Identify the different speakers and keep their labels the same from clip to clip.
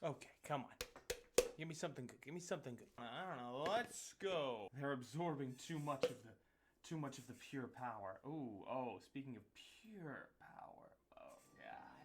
Speaker 1: Okay, come on. Give me something good. Give me something good. I don't know. Let's go. They're absorbing too much of the pure power. Ooh, oh, speaking of pure power. Oh god.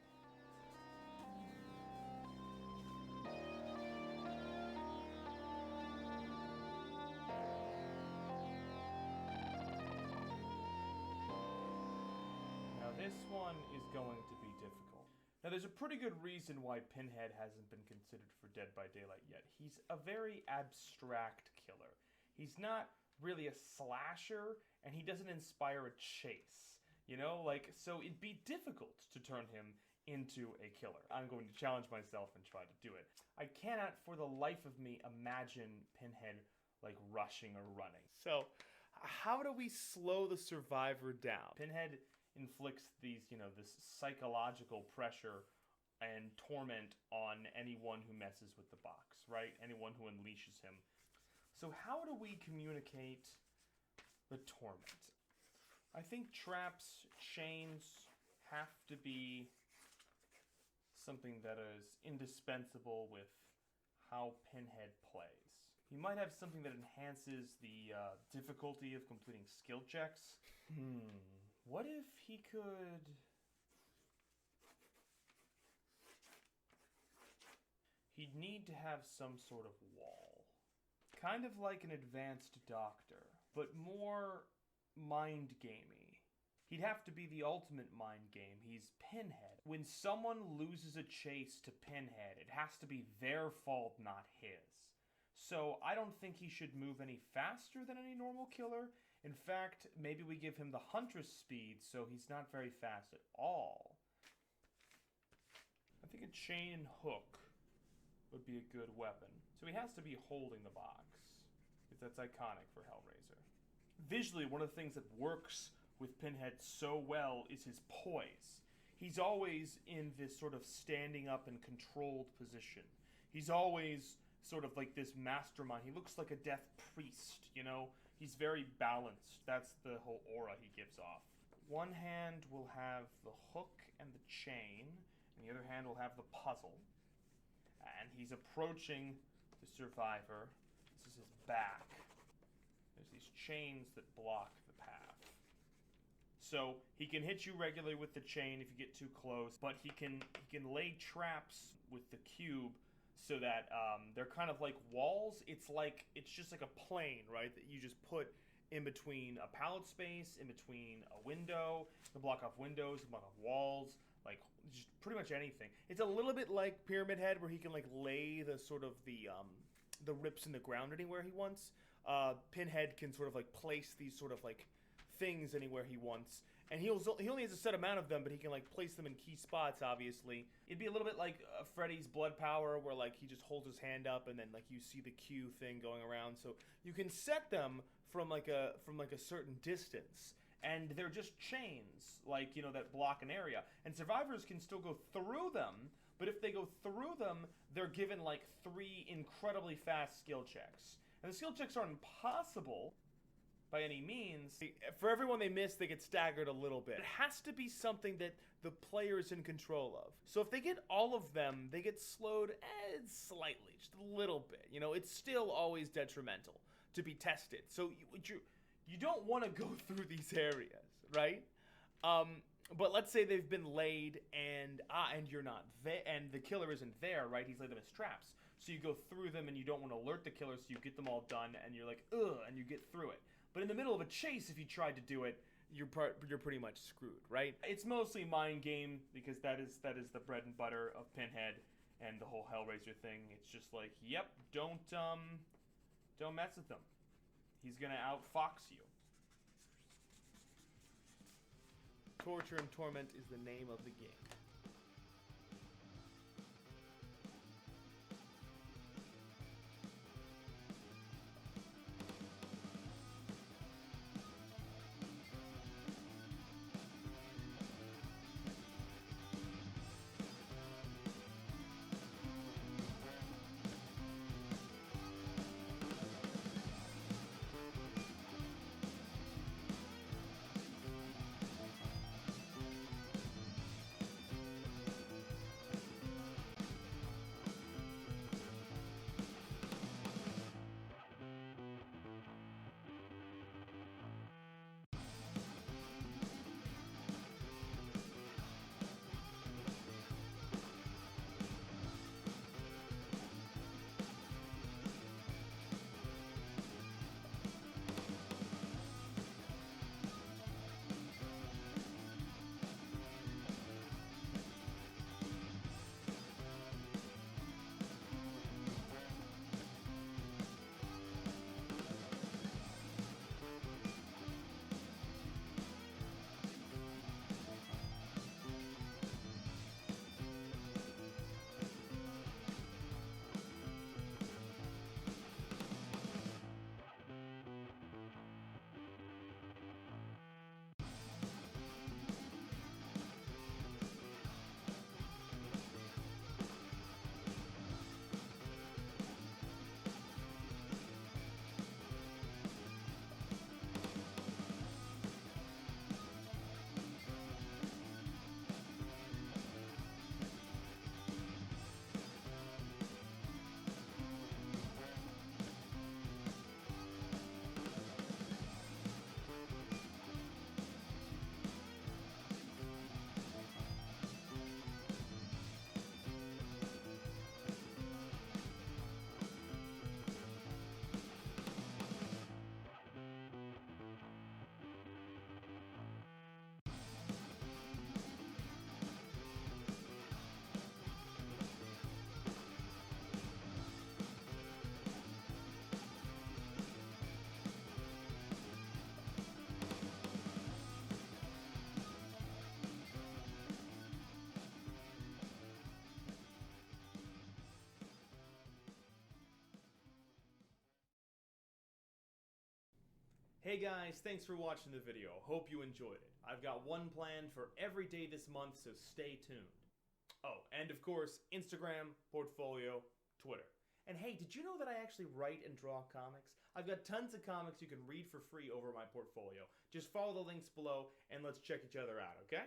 Speaker 1: Now this one is going to be difficult. Now there's a pretty good reason why Pinhead hasn't been considered for Dead by Daylight yet. He's a very abstract killer. He's not really a slasher, and he doesn't inspire a chase. You know, like, so it'd be difficult to turn him into a killer. I'm going to challenge myself and try to do it. I cannot for the life of me imagine Pinhead like rushing or running. So, how do we slow the survivor down? Pinhead inflicts these, this psychological pressure and torment on anyone who messes with the box, right? Anyone who unleashes him. So how do we communicate the torment? I think traps, chains have to be something that is indispensable with how Pinhead plays. You might have something that enhances the difficulty of completing skill checks. What if he could... He'd need to have some sort of wall. Kind of like an advanced doctor, but more mind-gamey. He'd have to be the ultimate mind game. He's Pinhead. When someone loses a chase to Pinhead, it has to be their fault, not his. So I don't think he should move any faster than any normal killer. In fact, maybe we give him the Huntress speed, so he's not very fast at all. I think a chain and hook would be a good weapon. So he has to be holding the box, because that's iconic for Hellraiser. Visually, one of the things that works with Pinhead so well is his poise. He's always in this sort of standing up and controlled position. He's always sort of like this mastermind. He looks like a death priest, you know? He's very balanced. That's the whole aura he gives off. One hand will have the hook and the chain, and the other hand will have the puzzle. And he's approaching the survivor. This is his back. There's these chains that block the path. So he can hit you regularly with the chain if you get too close, but he can lay traps with the cube so that they're kind of like walls. It's just like a plane, right? That you just put in between a pallet space, in between a window, to block off windows, to block off walls, like just pretty much anything. It's a little bit like Pyramid Head, where he can like lay the sort of the rips in the ground anywhere he wants. Pinhead can sort of like place these sort of like things anywhere he wants, and he only has a set amount of them, but he can like place them in key spots. Obviously, it'd be a little bit like Freddy's Blood Power, where like he just holds his hand up and then like you see the Q thing going around, so you can set them from like a certain distance, and they're just chains, like, you know, that block an area, and survivors can still go through them. But if they go through them, they're given like 3 incredibly fast skill checks, and the skill checks aren't impossible by any means. For everyone they miss, they get staggered a little bit. It has to be something that the player is in control of. So if they get all of them, they get slowed slightly, just a little bit. You know, it's still always detrimental to be tested. So you don't want to go through these areas, right? But let's say they've been laid and you're not there, and the killer isn't there, right? He's laid them as traps. So you go through them and you don't want to alert the killer, so you get them all done and you're like, ugh, and you get through it. But in the middle of a chase, if you tried to do it, you're pretty much screwed, right? It's mostly mind game, because that is the bread and butter of Pinhead and the whole Hellraiser thing. It's just like, yep, don't mess with him. He's gonna outfox you. Torture and torment is the name of the game. Hey guys, thanks for watching the video. Hope you enjoyed it. I've got one planned for every day this month, so stay tuned. Oh, and of course, Instagram, portfolio, Twitter. And hey, did you know that I actually write and draw comics? I've got tons of comics you can read for free over my portfolio. Just follow the links below and let's check each other out, okay?